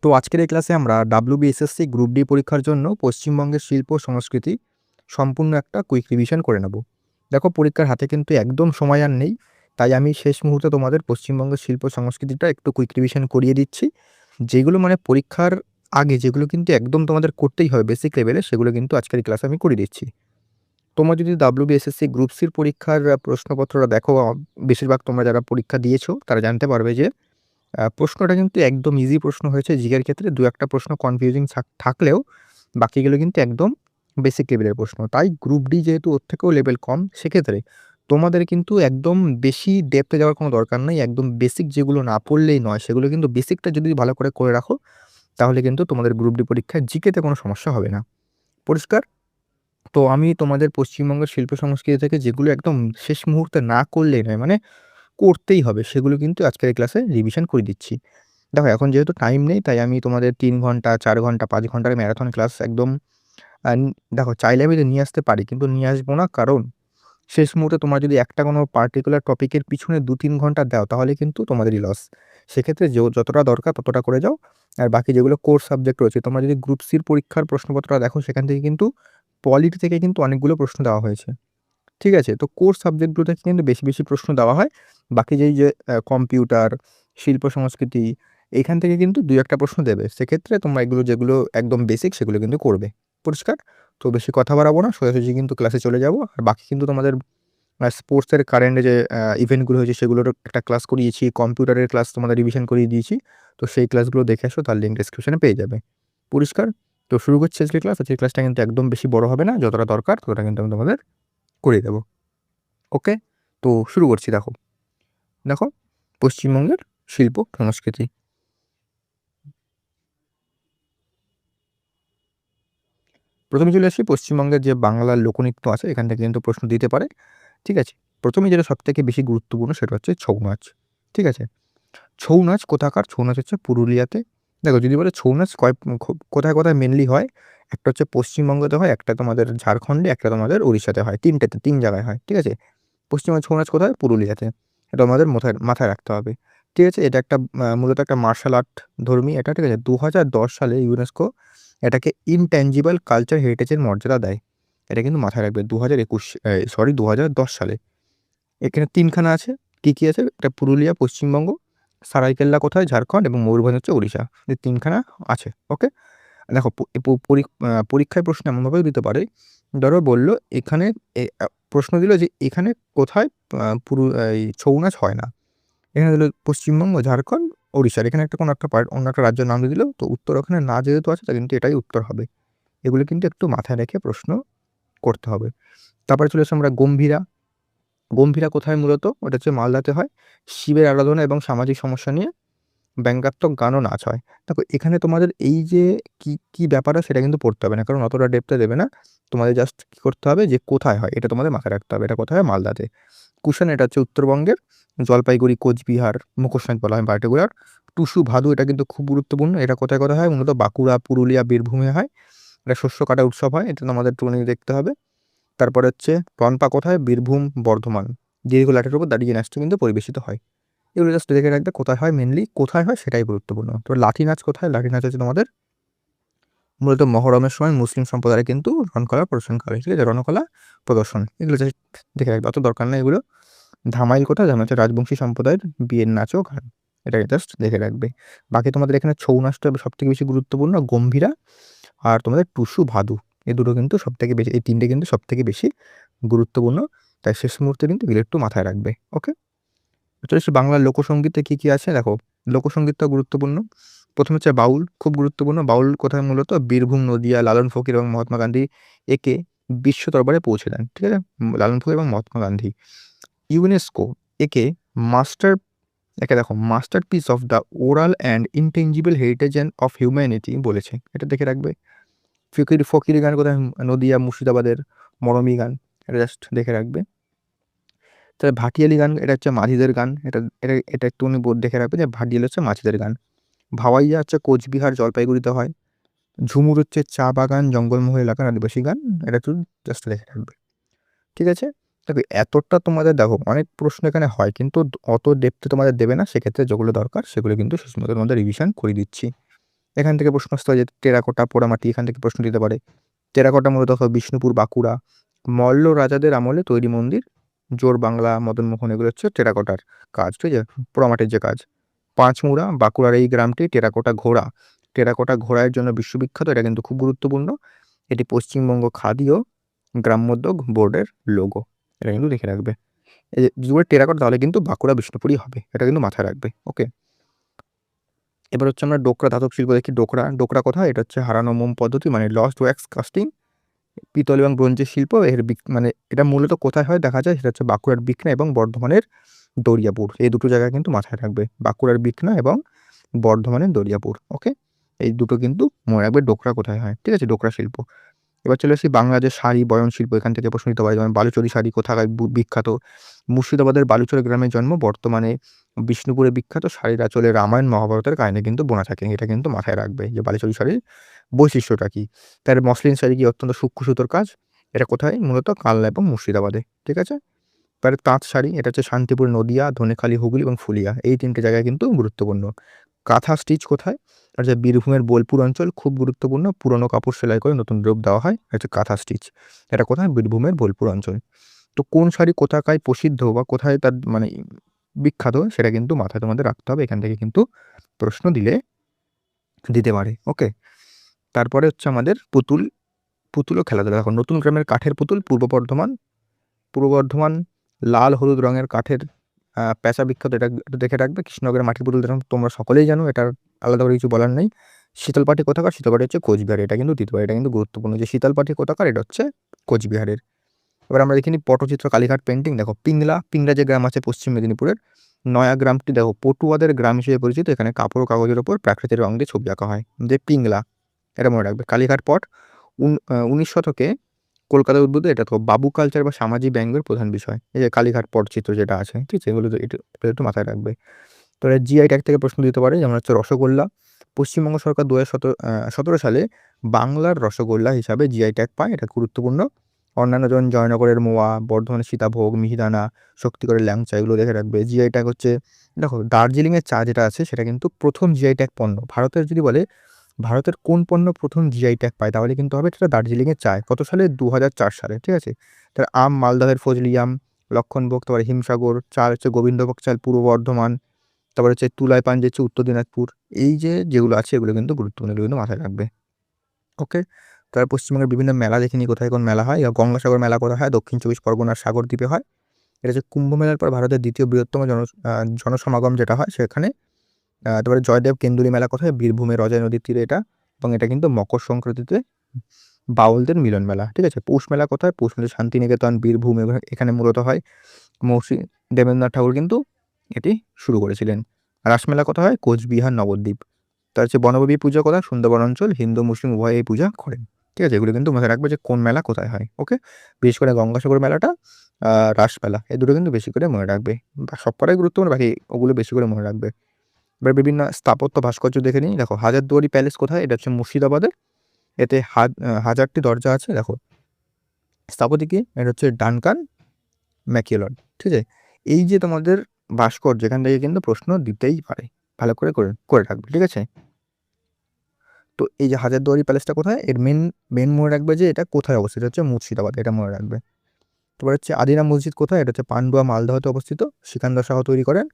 তো আজকের এই ক্লাসে আমরা WBSSC গ্রুপ ডি পরীক্ষার জন্য পশ্চিমবঙ্গের শিল্প সংস্কৃতি সম্পূর্ণ একটা কুইক রিভিশন করে নেব। দেখো, পরীক্ষার হাতে কিন্তু একদম সময় আর নেই, তাই আমি শেষ মুহূর্তে তোমাদের পশ্চিমবঙ্গের শিল্প সংস্কৃতিটা একটু কুইক রিভিশন করিয়ে দিচ্ছি। যেগুলো মানে পরীক্ষার আগে যেগুলো কিন্তু একদম তোমাদের করতেই হবে বেসিক লেভেলে, সেগুলো কিন্তু আজকের এই ক্লাসে আমি করিয়ে দিচ্ছি। তোমরা যদি WBSSC গ্রুপ সির পরীক্ষার প্রশ্নপত্রটা দেখো, বেশিরভাগ তোমরা যারা পরীক্ষা দিয়েছো তারা জানতে পারবে যে প্রশ্নটা কিন্তু একদম ইজি প্রশ্ন হয়েছে। জিকের ক্ষেত্রে ২-১টা প্রশ্ন কনফিউজিং থাকলেও বাকিগুলো কিন্তু একদম বেসিক লেভেলের প্রশ্ন। তাই গ্রুপ ডি যেহেতু ওর থেকেও লেভেল কম, সেক্ষেত্রে তোমাদের কিন্তু একদম বেশি ডেপথে যাওয়ার কোনো দরকার নেই। একদম বেসিক যেগুলো না পড়লেই নয়, সেগুলো কিন্তু বেসিকটা যদি ভালো করে রাখো, তাহলে কিন্তু তোমাদের গ্রুপ ডি পরীক্ষায় জিকেতে কোনো সমস্যা হবে না। পরিষ্কার? তো আমি তোমাদের পশ্চিমবঙ্গের শিল্প সংস্কৃতি থেকে যেগুলো একদম শেষ মুহূর্তে না করলেই নয়, মানে করতেই হবে, সেগুলো কিন্তু আজকের এই ক্লাসে রিভিশন করে দিচ্ছি। দেখো, এখন যেহেতু টাইম নেই, তাই আমি তোমাদের ৩ ঘন্টা, ৪ ঘন্টা, ৫ ঘন্টার ম্যারাথন ক্লাস একদম দেখো, চাইলে আমি নিয়ে আসতে পারি, কিন্তু নিয়ে আসবো না। কারণ শেষ মুহূর্তে তোমরা যদি একটা কোনো পার্টিকুলার টপিকের পিছনে ২-৩ ঘন্টা দাও, তাহলে কিন্তু তোমাদেরই লস। সেক্ষেত্রে যতটা দরকার ততটা করে যাও। আর বাকি যেগুলো কোর সাবজেক্ট রয়েছে, তোমরা যদি গ্রুপ সির পরীক্ষার প্রশ্নপত্রটা দেখো, সেখান থেকে কিন্তু পলিটি থেকে কিন্তু অনেকগুলো প্রশ্ন দেওয়া হয়েছে। ঠিক আছে? তো কোর সাবজেক্টগুলো থেকে কিন্তু বেশি প্রশ্ন দেওয়া হয়। বাকি যে কম্পিউটার, শিল্প সংস্কৃতি, এইখান থেকে কিন্তু ২-১টা প্রশ্ন দেবে। সেক্ষেত্রে তোমরা এগুলো যেগুলো একদম বেসিক, সেগুলো কিন্তু করবে। পরিষ্কার? তো বেশি কথা বাড়াবো না, সোজাসুজি কিন্তু ক্লাসে চলে যাবো। আর বাকি কিন্তু তোমাদের স্পোর্টসের কারেন্টে যে ইভেন্টগুলো হয়েছে, সেগুলোরও একটা ক্লাস করিয়েছি। কম্পিউটারের ক্লাস তোমাদের রিভিশন করিয়ে দিয়েছি। তো সেই ক্লাসগুলো দেখে আসো, তার লিঙ্ক ডেসক্রিপশনে পেয়ে যাবে। পরিষ্কার? তো শুরু করছি আজকের ক্লাস। আজকের ক্লাসটা কিন্তু একদম বেশি বড় হবে না। যতটা দরকার ততটা কিন্তু আমি তোমাদের করিয়ে দেবো। ওকে? তো শুরু করছি। দেখো, দেখো পশ্চিমবঙ্গের শিল্প সংস্কৃতি। প্রথমে চলে আসি পশ্চিমবঙ্গের যে বাংলার লোকনৃত্য আছে, এখান থেকে কিন্তু প্রশ্ন দিতে পারে। ঠিক আছে? প্রথমেই যেটা সবথেকে বেশি গুরুত্বপূর্ণ, সেটা হচ্ছে ছৌ নাচ। ঠিক আছে? ছৌ নাচ কোথাকার? ছৌ নাচ হচ্ছে পুরুলিয়াতে। দেখো, যদি বলে ছৌ নাচ কোথায় মেইনলি হয়, একটা হচ্ছে পশ্চিমবঙ্গতে হয়, একটা তোমাদের ঝাড়খণ্ডে, একটা তোমাদের উড়িষ্যাতে হয়। ৩ জায়গায় হয়। ঠিক আছে? পশ্চিমবঙ্গের ছৌ নাচ কোথায়? পুরুলিয়াতে। এটা আমাদের মাথায় রাখতে হবে। ঠিক আছে? এটা একটা মূলত একটা মার্শাল আর্ট ধর্মী এটা। ঠিক আছে? ২০১০ সালে ইউনেস্কো এটাকে ইনট্যাঞ্জিবল কালচার হেরিটেজের মর্যাদা দেয়। এটা কিন্তু মাথায় রাখবে। ২০১০ সালে। এখানে ৩ খানা আছে। কি আছে? এটা পুরুলিয়া পশ্চিমবঙ্গ, সারাইকেল্লা কোথায়? ঝাড়খণ্ড, এবং ময়ূরভঞ্জ হচ্ছে উড়িষ্যা। এই ৩ খানা আছে। ওকে? দেখো, পরীক্ষায় প্রশ্ন এমনভাবেও দিতে পারে। ধরো বলল এখানে প্রশ্ন দিল যে এখানে কোথায় এই ছৌ নাচ হয় না। এখানে দিল পশ্চিমবঙ্গ, ঝাড়খণ্ড, ওড়িশার। এখানে কোনো একটা অন্য একটা রাজ্যের নাম দিয়ে দিল। তো উত্তর ওখানে না যেহেতু আছে, তা কিন্তু এটাই উত্তর হবে। এগুলো কিন্তু একটু মাথায় রেখে প্রশ্ন করতে হবে। তারপরে চলে আসি আমরা গম্ভীরা। গম্ভীরা কোথায় মূলত? ওটা হচ্ছে মালদাতে হয়। শিবের আরাধনা এবং সামাজিক সমস্যা নিয়ে ব্যঙ্গাত্মক গান ও নাচ হয়। দেখো, এখানে তোমাদের এই যে কি ব্যাপার হয়, সেটা কিন্তু পড়তে হবে না, কারণ অতটা ডেপথে দেবে না। তোমাদের জাস্ট কী করতে হবে, যে কোথায় হয় এটা তোমাদের মাথায় রাখতে হবে। এটা কোথায় হয়? মালদাতে। কুষাণ, এটা হচ্ছে উত্তরবঙ্গের। জলপাইগুড়ি, কোচবিহার, মুখোশনাথ বলা হয় পার্টিকুলার। টুসু, ভাদু, এটা কিন্তু খুব গুরুত্বপূর্ণ। এটা কোথায় হয়? মূলত বাঁকুড়া, পুরুলিয়া, বীরভূমে হয়। এটা শস্য কাটার উৎসব হয়। এটা আমাদের একটুখানি দেখতে হবে। তারপরে হচ্ছে টনপা কোথায়? বীরভূম, বর্ধমান। দীর্ঘ লাঠের উপর দাঁড়িয়ে নাচটা কিন্তু পরিবেশিত হয়। এগুলো জাস্ট দেখে রাখবে কোথায় হয়, মেনলি কোথায় হয় সেটাই গুরুত্বপূর্ণ। তো লাঠি নাচ কোথায়? লাঠি নাচ হচ্ছে তোমাদের মূলত মহরমের সময় মুসলিম সম্প্রদায় কিন্তু রণকলা প্রদর্শন করে। ঠিক আছে? রণকলা প্রদর্শন, এগুলো জাস্ট দেখে রাখবে, অত দরকার নেই এগুলো। ধামাইল কোথায়? ধামাইল হচ্ছে রাজবংশী সম্প্রদায়ের বিয়ের নাচ ও গান। এটাকে জাস্ট দেখে রাখবে। বাকি তোমাদের এখানে ছৌ নাচটা সবথেকে বেশি গুরুত্বপূর্ণ, গম্ভীরা আর তোমাদের টুসু, ভাদু। এই দুটো কিন্তু সবথেকে বেশি, এই ৩টে কিন্তু সবথেকে বেশি গুরুত্বপূর্ণ। তাই শেষ মুহূর্তে কিন্তু এগুলো একটু মাথায় রাখবে। ওকে? চলে এসেছি বাংলার লোকসঙ্গীতে কী আছে। দেখো, লোকসঙ্গীতটাও গুরুত্বপূর্ণ। প্রথম হচ্ছে বাউল, খুব গুরুত্বপূর্ণ। বাউল কোথায়? মূলত বীরভূম, নদিয়া। লালন ফকির এবং মহাত্মা গান্ধী একে বিশ্ব দরবারে পৌঁছে দেন। ঠিক আছে? লালন ফকির এবং মহাত্মা গান্ধী। ইউনেস্কো একে মাস্টার একে দেখো masterpiece of the oral and intangible heritage of humanity বলেছে। এটা দেখে রাখবে। ফকির গান কোথায়? নদিয়া, মুর্শিদাবাদের মরমী গান। এটা জাস্ট দেখে রাখবে। তাহলে ভাটিয়ালি গান, এটা হচ্ছে মাঝিদের গান। এটা একটুখানি দেখে রাখবে যে ভাটিয়ালি হচ্ছে মাঝিদের গান। ভাওয়াইয়া হচ্ছে কোচবিহার, জলপাইগুড়িতে হয়। ঝুমুর হচ্ছে চা বাগান, জঙ্গলমহল এলাকার আদিবাসী গান। এটা একটু জাস্ট দেখে রাখবে। ঠিক আছে? দেখো, এতটা তোমাদের দেখো অনেক প্রশ্ন এখানে হয়, কিন্তু অত ডেপথে তোমাদের দেবে না। সেক্ষেত্রে যেগুলো দরকার সেগুলো কিন্তু শেষ মতো তোমাদের রিভিশন করে দিচ্ছি। এখান থেকে প্রশ্ন আসতে হয় যে টেরাকোটা, পোড়ামাটি, এখান থেকে প্রশ্ন দিতে পারে। টেরাকোটা মূলত বিষ্ণুপুর, বাঁকুড়া। মল্ল রাজাদের আমলে তৈরি মন্দির, জোর বাংলা, মদনমোহন, এগুলো হচ্ছে টেরাকোটার কাজ, ঠিক আছে? পোড়ামাটির যে কাজ। পাঁচমুড়া, বাঁকুড়ার এই গ্রামটি টেরাকোটা ঘোড়া। টেরাকোটা ঘোড়ার জন্য বিশ্ববিখ্যাত, এটা কিন্তু খুব গুরুত্বপূর্ণ। এটি পশ্চিমবঙ্গ খাদি ও গ্রামোদ্যোগ বোর্ডের লোগো। এটা কিন্তু লিখে রাখবে। এই যে যদি বলে টেরাকোটা তাহলে কিন্তু বাঁকুড়া বিষ্ণুপুরই হবে। এটা কিন্তু মাথায় রাখবে। ওকে। এবার হচ্ছে আমরা ডোকরা ধাতব শিল্প দেখি। ডোকরা কোথায়? এটা হচ্ছে হারানো মোম পদ্ধতি, মানে লস্ট ওয়্যাক্স কাস্টিং। পিতল এবং ব্রোঞ্জের শিল্প এর মানে এটা মূলত কোথায় হয় দেখা যায়, সেটা হচ্ছে বাঁকুড়ার বিকনা এবং বর্ধমানের দরিয়াপুর। এই দুটো জায়গায় কিন্তু মাথায় রাখবে, বাঁকুড়ার বিকনা এবং বর্ধমানের দরিয়াপুর। ওকে, এই দুটো কিন্তু মনে রাখবে ডোকরা কোথায় হয়, ঠিক আছে? ডোকরা শিল্প। এবার চলে আসি বাংলাদেশ শাড়ি বয়ন শিল্প, এখান থেকে প্রশ্ন নিতে পারে। যেমন বালুচরী শাড়ি কোথাকার বিখ্যাত? মুর্শিদাবাদের বালুচর গ্রামে জন্ম, বর্তমানে বিষ্ণুপুরে বিখ্যাত। শাড়ির আঁচলে রামায়ণ মহাভারতের কাহিনী কিন্তু বোনা থাকে। এটা কিন্তু মাথায় রাখবে যে বালুচরী শাড়ির বৈশিষ্ট্যটা কি। তার মসলিন শাড়ি কি অত্যন্ত সূক্ষ্ম সুতোর কাজ। এটা কোথায়? মূলত কালনা এবং মুর্শিদাবাদে, ঠিক আছে? এবারে তাঁত শাড়ি, এটা হচ্ছে শান্তিপুর, নদিয়া, ধনেখালি, হুগলি এবং ফুলিয়া, এই তিনটে জায়গায় কিন্তু গুরুত্বপূর্ণ। কাঁথা স্টিচ কোথায়? আর যে বীরভূমের বোলপুর অঞ্চল, খুব গুরুত্বপূর্ণ। পুরনো কাপড় সেলাই করে নতুন রূপ দেওয়া হয়, এটা হচ্ছে কাঁথা স্টিচ। এটা কোথায়? বীরভূমের বোলপুর অঞ্চল। তো কোন শাড়ি কোথাকায় প্রসিদ্ধ বা কোথায় তার মানে বিখ্যাত, সেটা কিন্তু মাথায় তোমাদের রাখতে হবে। এখান থেকে কিন্তু প্রশ্ন দিতে পারে। ওকে, তারপরে হচ্ছে আমাদের পুতুল ও খেলাধুলা। দেখো, নতুন গ্রামের কাঠের পুতুল, পূর্ব বর্ধমান লাল হলুদ রঙের কাঠের পেঁচা বিখ্যাত, এটা একটু দেখে রাখবে। কৃষ্ণনগরের মাটির পুতুল তোমরা সকলেই জানো, এটার আলাদা করে কিছু বলার নেই। শীতলপাটি কোথাকার? শীতলপাটি হচ্ছে কোচবিহার। এটা কিন্তু দিতে পারে, এটা কিন্তু গুরুত্বপূর্ণ যে শীতলপাটি কোথাকার, এটা হচ্ছে কোচবিহারের। এবার আমরা দেখিনি পটচিত্র, কালীঘাট পেন্টিং। দেখো, পিংলা যে গ্রাম আছে পশ্চিম মেদিনীপুরের, নয়া গ্রামটি দেখো পটুয়াদের গ্রাম হিসেবে পরিচিত। এখানে কাপড় ও কাগজের ওপর প্রাকৃতিক রং দিয়ে ছবি আঁকা হয়, যে পিংলা, এটা মনে রাখবে। কালীঘাট পট 19 শতকে কলকাতায় উদ্ভূত। এটা তো বাবু কালচার বা সামাজিক ব্যঙ্গের প্রধান বিষয়। এই যে কালীঘাট পটচিত্র যেটা আছে, ঠিক আছে? এগুলো তো এটা একটু মাথায় রাখবে। তো জিআই ট্যাগ থেকে প্রশ্ন দিতে পারে, যেমন হচ্ছে রসগোল্লা। পশ্চিমবঙ্গ সরকার 2017 সালে বাংলার রসগোল্লা হিসাবে জিআই ট্যাগ পায়, এটা গুরুত্বপূর্ণ। অন্যান্য যেমন জয়নগরের মোয়া, বর্ধমানের সীতাভোগ, মিহিদানা, শক্তিগড়ের ল্যাংচা, এগুলো দেখে রাখবে। জিআই ট্যাগ হচ্ছে, দেখো দার্জিলিংয়ের চা যেটা আছে সেটা কিন্তু প্রথম জিআই ট্যাগ পণ্য। ভারতের যদি বলে ভারতের কোন পণ্য প্রথম জিআই ট্যাগ পায়, তাহলে কিন্তু হবে সেটা দার্জিলিংয়ের চা। কত সালে? 2004 সালে, ঠিক আছে? তার আম মালদহের ফজলি আম, লক্ষণভোগ, তারপরে হিমসাগর চাল হচ্ছে গোবিন্দভোগ চাল পূর্ব বর্ধমান, তারপরে হচ্ছে তুলাই পাঞ্জি হচ্ছে উত্তর দিনাজপুর। এই যেগুলো আছে এগুলো কিন্তু গুরুত্বপূর্ণ, এগুলো কিন্তু মাথায় রাখবে। ওকে, তার পশ্চিমবঙ্গের বিভিন্ন মেলা দেখিনি কোথায় কোন মেলা হয়। গঙ্গাসাগর মেলা কোথায় হয়? দক্ষিণ 24 পরগনার সাগরদ্বীপে হয়। এটা হচ্ছে কুম্ভ মেলার পর ভারতের দ্বিতীয় বৃহত্তম জনসমাগম যেটা হয় সেখানে। তারপরে জয়দেব কেন্দুরি মেলা কোথায়? বীরভূমের অজয় নদীর তীরে এটা, এবং এটা কিন্তু মকর সংক্রান্তিতে বাউলদের মিলন মেলা, ঠিক আছে? পৌষ মেলা কোথায়? পৌষ মেলা শান্তিনিকেতন, বীরভূম, এবং এখানে মূলত হয়। মহর্ষি দেবেন্দ্রনাথ ঠাকুর কিন্তু এটি শুরু করেছিলেন। রাসমেলা কোথায় হয়? কোচবিহার, নবদ্বীপ। তার হচ্ছে বনদেবী পূজা কোথায়? সুন্দরবন অঞ্চল, হিন্দু মুসলিম উভয় এই পূজা করেন, ঠিক আছে? এগুলো কিন্তু মাথায় রাখবে যে কোন মেলা কোথায় হয়। ওকে, বিশেষ করে গঙ্গাসাগর মেলাটা, রাসমেলা, এই দুটো কিন্তু বেশি করে মনে রাখবে। সব কটাই গুরুত্বপূর্ণ, বাকি ওগুলো বেশি করে মনে রাখবে। এবার বিভিন্ন স্থাপত্য ভাস্কর্য দেখে নিই। দেখো, হাজারদুয়ারি প্যালেস কোথায়? এটা হচ্ছে মুর্শিদাবাদের। এতে হাজারটি দরজা আছে। দেখো, স্থপতি কি? এটা হচ্ছে ডানকান ম্যাকিওলন, ঠিক আছে? এই যে তোমাদের ভাস্কর্য, এখান থেকে কিন্তু প্রশ্ন দিতেই পারে, ভালো করে করে করে রাখবে, ঠিক আছে? তো এই যে হাজারদুয়ারি প্যালেসটা কোথায়? এর মেন মনে রাখবে যে এটা কোথায় অবস্থিত, হচ্ছে মুর্শিদাবাদ, এটা মনে রাখবে। তারপর হচ্ছে আদিনা মসজিদ কোথায়? এটা হচ্ছে পান্ডুয়া, মালদহতে অবস্থিত। সিকান্দার শাহ তৈরি করেন।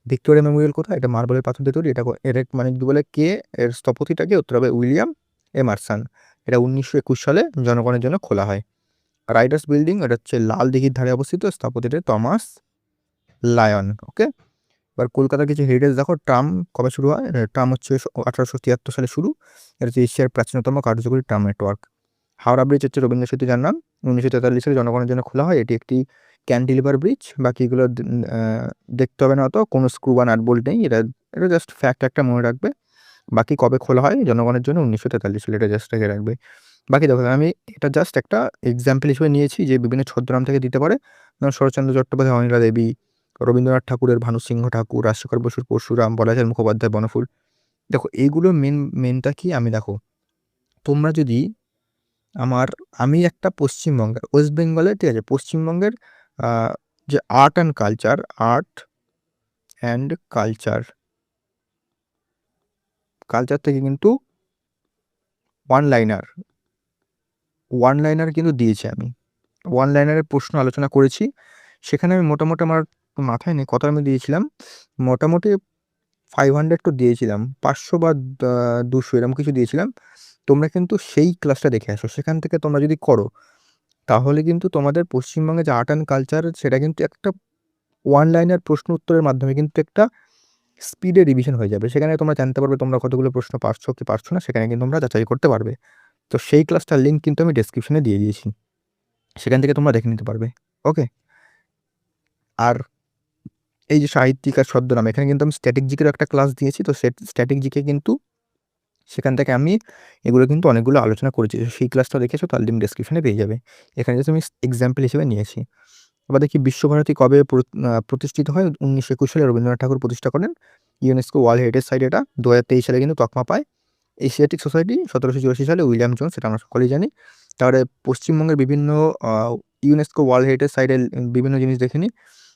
ভিক্টোরিয়া মেমোরিয়াল কোথায়? এটা মার্বেলের পাথর দিয়ে তৈরি। এটা এর মানে যদি বলে কে, এর স্থপতিটাকে, উত্তর হবে উইলিয়াম এমারসন। এটা 1921 সালে জনগণের জন্য খোলা হয়। রাইডার্স বিল্ডিং, এটা হচ্ছে লাল দিঘির ধারে অবস্থিত, স্থপতিটা থমাস লায়ন। ওকে, এবার কলকাতার কিছু হেরিটেজ দেখো। ট্রাম কবে শুরু হয়? ট্রাম হচ্ছে 1873 সালে শুরু। এটা হচ্ছে এশিয়ার প্রাচীনতম কার্যকরী ট্রাম নেটওয়ার্ক। হাওড়া ব্রিজ হচ্ছে রবীন্দ্র সেতু, যার নাম 1943 সালে জনগণের জন্য খোলা হয়। এটি একটি ক্যান্টিলিভার ব্রিজ। বাকিগুলো দেখতে হবে না, অত কোনো স্ক্রু বা নাট বোল্ট নেই। এটা এটা জাস্ট ফ্যাক্ট একটা মনে রাখবে। বাকি কবে খোলা হয় জনগণের জন্য? 1943 সালে, এটা জাস্ট রেখে রাখবে। বাকি দেখো, আমি এটা জাস্ট একটা এক্সাম্পল হিসেবে নিয়েছি যে বিভিন্ন ছদ্মনাম থেকে দিতে পারে। যেমন শরৎচন্দ্র চট্টোপাধ্যায় অনিলা দেবী, রবীন্দ্রনাথ ঠাকুরের ভানু সিংহ ঠাকুর, রাজশেখর বসুর পরশুরাম, বলাচাঁদ মুখোপাধ্যায় বনফুল। দেখো, এইগুলো মেনটা কি, আমি দেখো তোমরা যদি আমি একটা পশ্চিমবঙ্গের, ওয়েস্ট বেঙ্গলের, ঠিক আছে, পশ্চিমবঙ্গের যে আর্ট অ্যান্ড কালচার থেকে কিন্তু ওয়ান লাইনার কিন্তু দিয়েছি আমি। ওয়ান লাইনারের প্রশ্ন আলোচনা করেছি। সেখানে আমি মোটামুটি আমার মাথায় নেই কত আমি দিয়েছিলাম। মোটামুটি 500 তো দিয়েছিলাম। 500 বা 200 এরকম কিছু দিয়েছিলাম। তোমরা কিন্তু সেই ক্লাসটা দেখে আসো। সেখান থেকে তোমরা যদি করো, তাহলে কিন্তু তোমাদের পশ্চিমবঙ্গে যে আর্ট অ্যান্ড কালচার সেটা কিন্তু একটা ওয়ান লাইনার প্রশ্ন উত্তরের মাধ্যমে কিন্তু একটা স্পিডে রিভিশন হয়ে যাবে। সেখানে তোমরা জানতে পারবে তোমরা কতগুলো প্রশ্ন পারছো কি পারছো না, সেখানে কিন্তু তোমরা যাচাই করতে পারবে। তো সেই ক্লাসটার লিঙ্ক কিন্তু আমি ডেসক্রিপশনে দিয়ে দিয়েছি। সেখান থেকে তোমরা দেখে নিতে পারবে। ওকে? আর এই যে সাহিত্যিক আর ছদ্মনাম, এখানে কিন্তু আমি স্ট্যাটিক জিকের একটা ক্লাস দিয়েছি। তো স্ট্যাটিক জিকে কিন্তু সেখান থেকে আমি এগুলো কিন্তু অনেকগুলো আলোচনা করেছি। সেই ক্লাসটা দেখেছো, তার লিঙ্ক ডেসক্রিপশনে পেয়ে যাবে। এখানে জাস্ট আমি এক্সাম্পল হিসেবে নিয়েছি। এবার দেখি বিশ্বভারতী কবে প্রতিষ্ঠিত হয়? 1921 সালে রবীন্দ্রনাথ ঠাকুর প্রতিষ্ঠা করেন। ইউনেস্কো ওয়ার্ল্ড হেরিটেজ সাইট এটা। 2023 সালে কিন্তু তকমা পায়। এশিয়াটিক সোসাইটি 1784 সালে উইলিয়াম জোন্স, সেটা আমরা সকলেই জানি। তারপরে পশ্চিমবঙ্গের বিভিন্ন ইউনেস্কো ওয়ার্ল্ড হেরিটেজ সাইটের বিভিন্ন জিনিস দেখে নিই।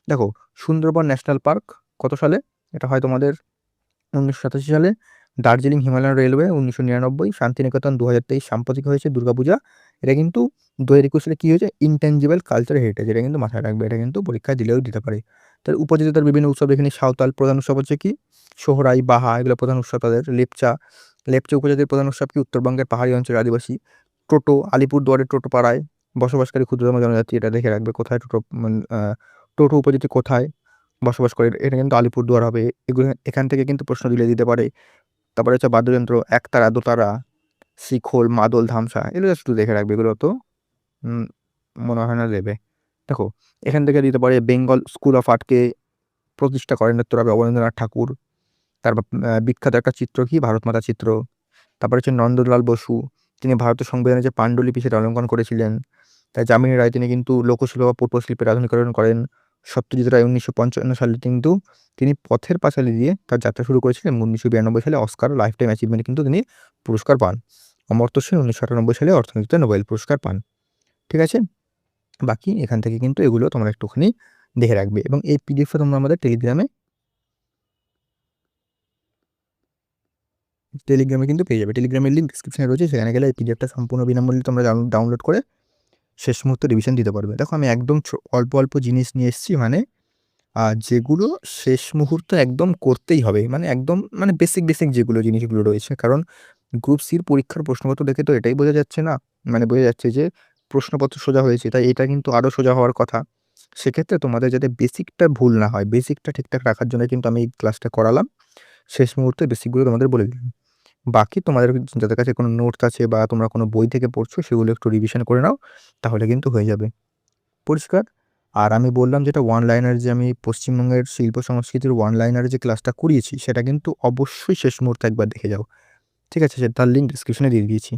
দেখো, সুন্দরবন ন্যাশনাল পার্ক কত সালে? এটা হয় তোমাদের 1987 সালে। Darjeeling Himalayan railway 1999। শান্তিনিকেতন 2023 সাম্প্রতিক হয়েছে দুর্গাপূজা। এটা কিন্তু 2021 সালে কী হয়েছে? Intangible culture heritage. এটা কিন্তু মাথায় রাখবে, এটা কিন্তু পরীক্ষায় দিলেও দিতে পারে। তার উপজাতিদের বিভিন্ন উৎসব এখানে সাঁওতাল প্রধান উৎসব হচ্ছে কি? সোহরাই, বাহা, এগুলো প্রধান উৎসব তাদের। লেপচা উপজাতির প্রধান উৎসব কি? উত্তরবঙ্গের পাহাড়ি অঞ্চলের আদিবাসী। টোটো, আলিপুরদুয়ারের টোটো পাড়ায় বসবাসকারী ক্ষুদ্রতম জনজাতি। এটা দেখে রাখবে কোথায় টোটো উপজাতি কোথায় বসবাস করে। এটা কিন্তু আলিপুরদুয়ার হবে। এগুলো এখান থেকে কিন্তু প্রশ্ন দিতে পারে। তারপরে হচ্ছে বাদ্যযন্ত্র, একতারা, দোতারা, শিখোল, মাদল, ধামসা, এগুলো জাস্ট একটু দেখে রাখবে। এগুলো তো মনে হয় না দেবে। দেখো, এখান থেকে দিতে পারে বেঙ্গল স্কুল অফ আর্টকে প্রতিষ্ঠা করেন রবীন্দ্রনাথ ঠাকুর। তারপর বিখ্যাত একটা চিত্র কি? ভারত মাতা চিত্র। তারপরে হচ্ছে নন্দলাল বসু, তিনি ভারতের সংবিধানে যে পাণ্ডুলিপি সেটা অলঙ্ঘন করেছিলেন। তাই যামিনী রায় তিনি কিন্তু লোকশিল্প বা পটুয়াশিল্পের আধুনিকরণ করেন। সত্যজিৎ রায় 1955 সালে কিন্তু তিনি পথের পাঁচালী দিয়ে তার যাত্রা শুরু করেছিলেন। 1992 সালে অস্কার লাইফ টাইম অ্যাচিভমেন্ট কিন্তু তিনি পুরস্কার পান। অমর্ত্য সেন 1998 সালে অর্থনীতিতে নোবেল পুরস্কার পান। ঠিক আছে? বাকি এখান থেকে কিন্তু এগুলো তোমরা একটুখানি দেখে রাখবে, এবং এই পিডিএফটা তোমরা আমাদের টেলিগ্রামে কিন্তু পেয়ে যাবে। টেলিগ্রামের লিঙ্ক ডিসক্রিপশনে রয়েছে। সেখানে গেলে এই পিডিএফটা সম্পূর্ণ বিনামূল্যে তোমরা ডাউনলোড করে শেষ মুহূর্তে রিভিশন দিতে পারবে। দেখো, আমি একদম অল্প অল্প জিনিস নিয়ে এসেছি, মানে যেগুলো শেষ মুহূর্তে একদম করতেই হবে, মানে একদম মানে বেসিক যেগুলো জিনিসগুলো রয়েছে। কারণ গ্রুপ সির পরীক্ষার প্রশ্নপত্র দেখে তো এটাই বোঝা যাচ্ছে না, মানে বোঝা যাচ্ছে যে প্রশ্নপত্র সোজা হয়েছে, তাই এটা কিন্তু আরও সোজা হওয়ার কথা। সেক্ষেত্রে তোমাদের যাতে বেসিকটা ভুল না হয়, বেসিকটা ঠিকঠাক রাখার জন্য কিন্তু আমি এই ক্লাসটা করালাম। শেষ মুহূর্তে বেসিকগুলো তোমাদের বলে দিলাম। বাকি তোমাদের যাদের কাছে কোনো নোটস আছে বা তোমরা কোনো বই থেকে পড়ছো, সেগুলো একটু রিভিশন করে নাও, তাহলে কিন্তু হয়ে যাবে। পরিষ্কার? আর আমি বললাম যেটা ওয়ান লাইনার, যে আমি পশ্চিমবঙ্গের শিল্প সংস্কৃতির ওয়ান লাইনারে যে ক্লাসটা করিয়েছি, সেটা কিন্তু অবশ্যই শেষ মুহূর্তে একবার দেখে যাও। ঠিক আছে? তার লিঙ্ক ডিসক্রিপশনে দিয়ে দিয়েছি।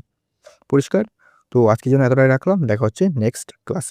পরিষ্কার? তো আজকের জন্য এতটাই রাখলাম। দেখা হচ্ছে নেক্সট ক্লাসে।